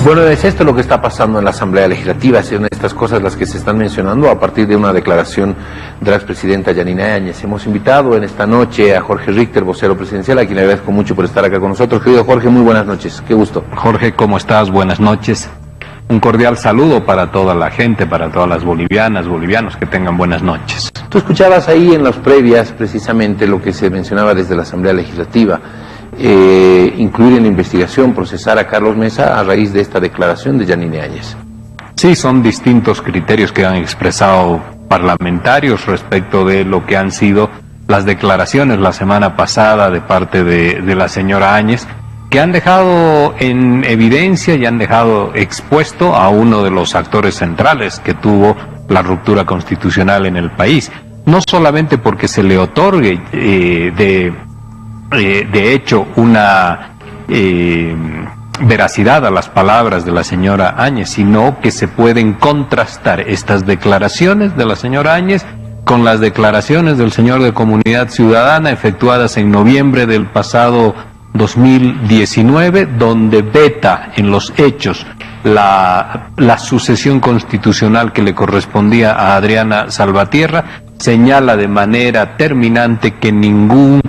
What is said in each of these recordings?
Bueno, es esto lo que está pasando en la Asamblea Legislativa, son estas cosas las que se están mencionando a partir de una declaración de la expresidenta Yanina Áñez. Hemos invitado en esta noche a Jorge Richter, vocero presidencial, a quien le agradezco mucho por estar acá con nosotros. Querido Jorge, muy buenas noches, qué gusto. Jorge, ¿cómo estás? Buenas noches. Un cordial saludo para toda la gente, para todas las bolivianas, bolivianos, que tengan buenas noches. Tú escuchabas ahí en las previas precisamente lo que se mencionaba desde la Asamblea Legislativa, incluir en la investigación, procesar a Carlos Mesa a raíz de esta declaración de Yanina Áñez. Sí, son distintos criterios que han expresado parlamentarios respecto de lo que han sido las declaraciones la semana pasada de parte de la señora Áñez, que han dejado en evidencia y han dejado expuesto a uno de los actores centrales que tuvo la ruptura constitucional en el país. No solamente porque se le otorgue de hecho una veracidad a las palabras de la señora Áñez, sino que se pueden contrastar estas declaraciones de la señora Áñez con las declaraciones del señor de Comunidad Ciudadana efectuadas en noviembre del pasado 2019, donde veta en los hechos la sucesión constitucional que le correspondía a Adriana Salvatierra, señala de manera terminante que ningún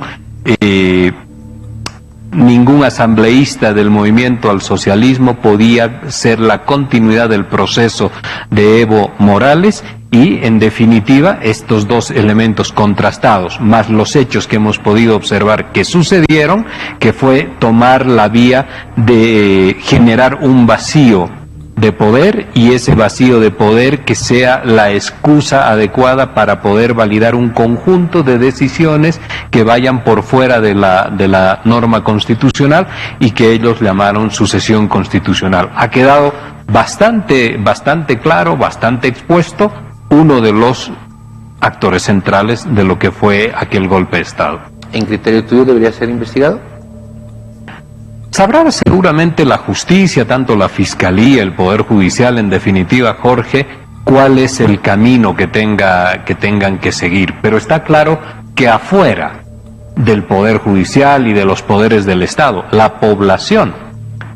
asambleísta del movimiento al socialismo podía ser la continuidad del proceso de Evo Morales. Y, en definitiva, estos dos elementos contrastados, más los hechos que hemos podido observar que sucedieron, que fue tomar la vía de generar un vacío de poder, y ese vacío de poder que sea la excusa adecuada para poder validar un conjunto de decisiones que vayan por fuera de la norma constitucional y que ellos llamaron sucesión constitucional. Ha quedado bastante claro, bastante expuesto uno de los actores centrales de lo que fue aquel golpe de Estado. ¿En criterio tuyo debería ser investigado? Sabrá seguramente la justicia, tanto la Fiscalía, el Poder Judicial, en definitiva, Jorge, cuál es el camino que tengan que seguir. Pero está claro que afuera del Poder Judicial y de los poderes del Estado, la población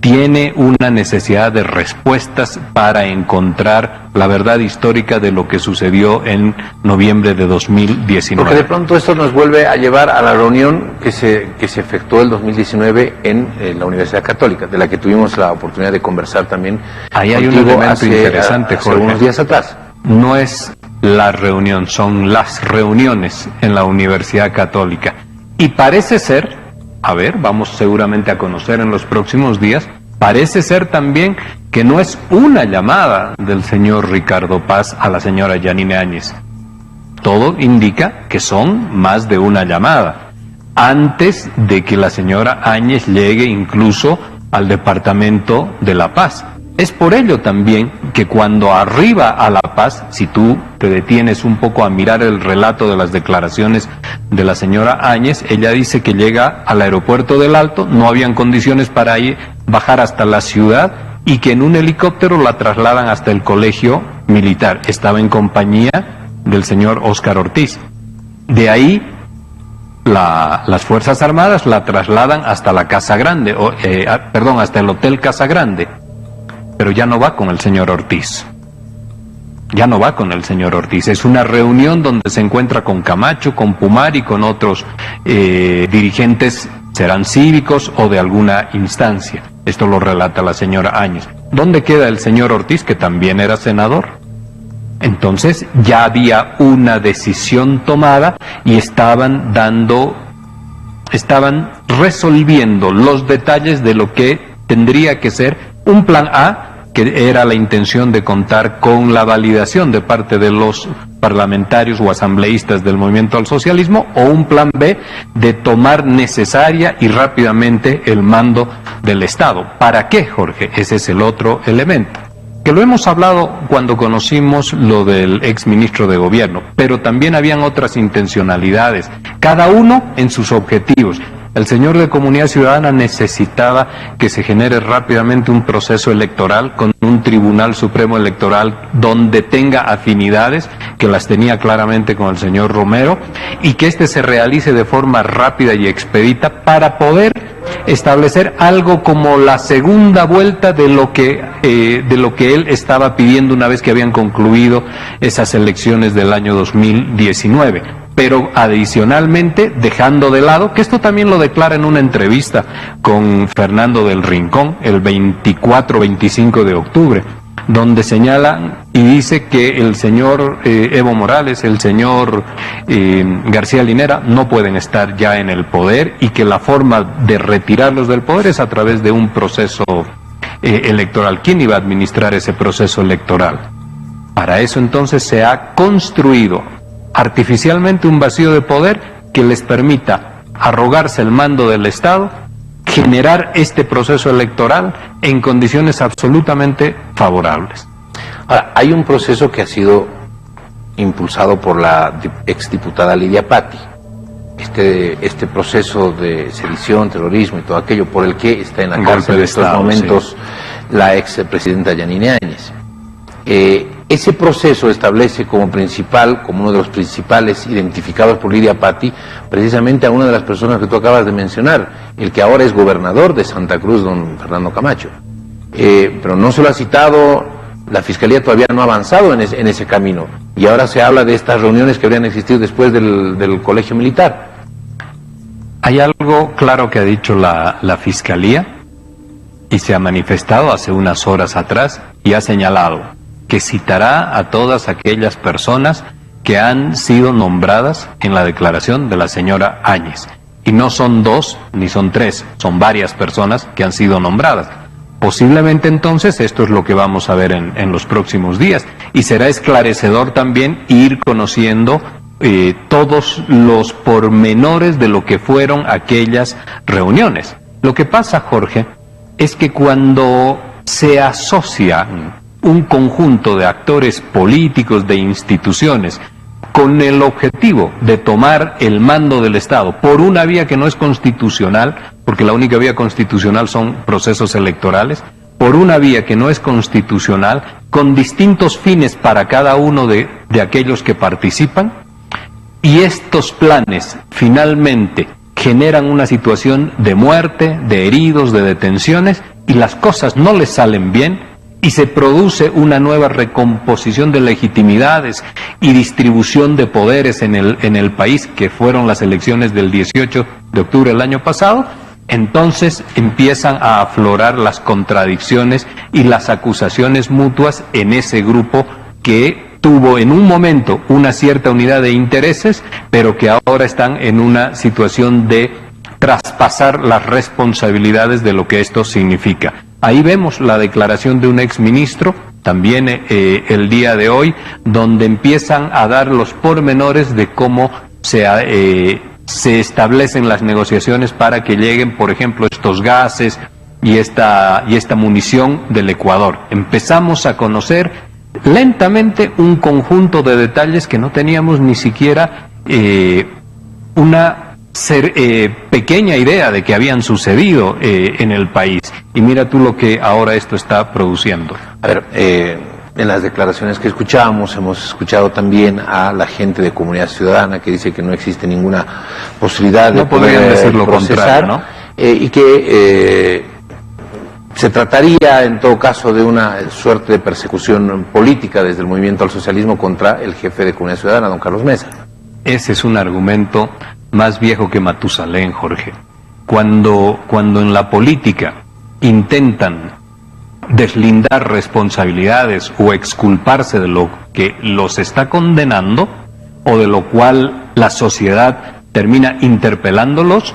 tiene una necesidad de respuestas para encontrar la verdad histórica de lo que sucedió en noviembre de 2019. Porque de pronto esto nos vuelve a llevar a la reunión que se efectuó el 2019 en la Universidad Católica, de la que tuvimos la oportunidad de conversar también. Ahí hay un elemento interesante, Jorge. Unos días atrás. No es la reunión, son las reuniones en la Universidad Católica. Y parece ser, a ver, vamos seguramente a conocer en los próximos días, parece ser también que no es una llamada del señor Ricardo Paz a la señora Yanina Áñez. Todo indica que son más de una llamada, antes de que la señora Áñez llegue incluso al Departamento de La Paz. Es por ello también que cuando arriba a La Paz, si tú te detienes un poco a mirar el relato de las declaraciones de la señora Áñez, ella dice que llega al aeropuerto del Alto, no habían condiciones para bajar hasta la ciudad y que en un helicóptero la trasladan hasta el colegio militar. Estaba en compañía del señor Óscar Ortiz. De ahí las Fuerzas Armadas la trasladan hasta la Casa Grande, hasta el Hotel Casa Grande. Pero ya no va con el señor Ortiz. Ya no va con el señor Ortiz. Es una reunión donde se encuentra con Camacho, con Pumar y con otros dirigentes, serán cívicos o de alguna instancia. Esto lo relata la señora Áñez. ¿Dónde queda el señor Ortiz, que también era senador? Entonces ya había una decisión tomada y estaban resolviendo los detalles de lo que tendría que ser un plan A, que era la intención de contar con la validación de parte de los parlamentarios o asambleístas del movimiento al socialismo, o un plan B de tomar necesaria y rápidamente el mando del Estado. ¿Para qué, Jorge? Ese es el otro elemento, que lo hemos hablado cuando conocimos lo del exministro de Gobierno, pero también habían otras intencionalidades, cada uno en sus objetivos. El señor de Comunidad Ciudadana necesitaba que se genere rápidamente un proceso electoral con un Tribunal Supremo Electoral donde tenga afinidades, que las tenía claramente con el señor Romero, y que este se realice de forma rápida y expedita para poder establecer algo como la segunda vuelta de lo que él estaba pidiendo una vez que habían concluido esas elecciones del año 2019. Pero adicionalmente dejando de lado, que esto también lo declara en una entrevista con Fernando del Rincón el 24-25 de octubre, donde señala y dice que el señor Evo Morales, el señor García Linera no pueden estar ya en el poder y que la forma de retirarlos del poder es a través de un proceso electoral. ¿Quién iba a administrar ese proceso electoral? Para eso entonces se ha construido artificialmente un vacío de poder que les permita arrogarse el mando del Estado, generar este proceso electoral en condiciones absolutamente favorables. Ahora, hay un proceso que ha sido impulsado por la exdiputada Lidia Patti, este proceso de sedición, terrorismo y todo aquello por el que está en la cárcel en estos momentos la expresidenta Yanine Áñez. Ese proceso establece como uno de los principales identificados por Lidia Patti, precisamente a una de las personas que tú acabas de mencionar, el que ahora es gobernador de Santa Cruz, don Fernando Camacho. Pero no se lo ha citado, la Fiscalía todavía no ha avanzado en ese camino, y ahora se habla de estas reuniones que habrían existido después del colegio militar. Hay algo claro que ha dicho la Fiscalía, y se ha manifestado hace unas horas atrás, y ha señalado que citará a todas aquellas personas que han sido nombradas en la declaración de la señora Áñez. Y no son 2 ni son 3, son varias personas que han sido nombradas. Posiblemente entonces esto es lo que vamos a ver en los próximos días. Y será esclarecedor también ir conociendo todos los pormenores de lo que fueron aquellas reuniones. Lo que pasa, Jorge, es que cuando se asocia un conjunto de actores políticos, de instituciones, con el objetivo de tomar el mando del Estado por una vía que no es constitucional, porque la única vía constitucional son procesos electorales, por una vía que no es constitucional, con distintos fines para cada uno de aquellos que participan, y estos planes finalmente generan una situación de muerte, de heridos, de detenciones, y las cosas no les salen bien, y se produce una nueva recomposición de legitimidades y distribución de poderes en el país, que fueron las elecciones del 18 de octubre del año pasado, entonces empiezan a aflorar las contradicciones y las acusaciones mutuas en ese grupo que tuvo en un momento una cierta unidad de intereses, pero que ahora están en una situación de traspasar las responsabilidades de lo que esto significa. Ahí vemos la declaración de un exministro, también el día de hoy, donde empiezan a dar los pormenores de cómo se establecen las negociaciones para que lleguen, por ejemplo, estos gases y esta munición del Ecuador. Empezamos a conocer lentamente un conjunto de detalles que no teníamos ni siquiera una pequeña idea de que habían sucedido en el país. Y mira tú lo que ahora esto está produciendo. A ver, en las declaraciones que escuchábamos, hemos escuchado también a la gente de Comunidad Ciudadana que dice que no existe ninguna posibilidad de poder decir lo procesar, contrario, ¿no? Y que se trataría en todo caso de una suerte de persecución política desde el movimiento al socialismo contra el jefe de Comunidad Ciudadana, don Carlos Mesa. Ese es un argumento más viejo que Matusalén, Jorge. Cuando en la política intentan deslindar responsabilidades o exculparse de lo que los está condenando, o de lo cual la sociedad termina interpelándolos,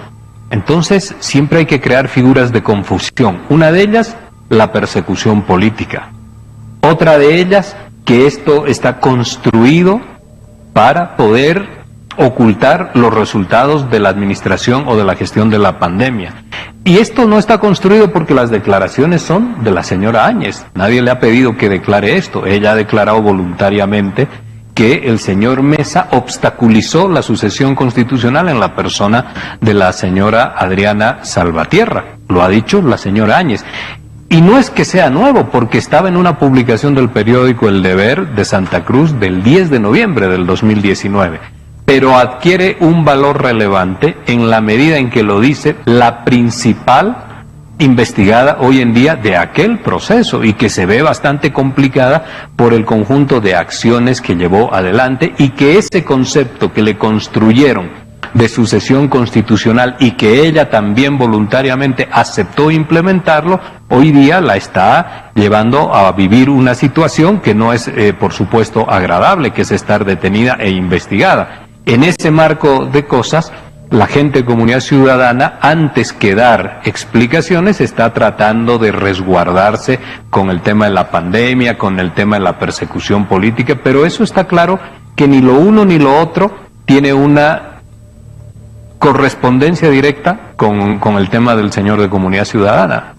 entonces siempre hay que crear figuras de confusión. Una de ellas, la persecución política. Otra de ellas, que esto está construido para poder ocultar los resultados de la administración o de la gestión de la pandemia. Y esto no está construido porque las declaraciones son de la señora Áñez. Nadie le ha pedido que declare esto. Ella ha declarado voluntariamente que el señor Mesa obstaculizó la sucesión constitucional en la persona de la señora Adriana Salvatierra. Lo ha dicho la señora Áñez. Y no es que sea nuevo, porque estaba en una publicación del periódico El Deber de Santa Cruz del 10 de noviembre del 2019. Pero adquiere un valor relevante en la medida en que lo dice la principal investigada hoy en día de aquel proceso y que se ve bastante complicada por el conjunto de acciones que llevó adelante y que ese concepto que le construyeron de sucesión constitucional y que ella también voluntariamente aceptó implementarlo, hoy día la está llevando a vivir una situación que no es, por supuesto, agradable, que es estar detenida e investigada. En ese marco de cosas, la gente de Comunidad Ciudadana, antes que dar explicaciones, está tratando de resguardarse con el tema de la pandemia, con el tema de la persecución política, pero eso está claro que ni lo uno ni lo otro tiene una correspondencia directa con el tema del señor de Comunidad Ciudadana.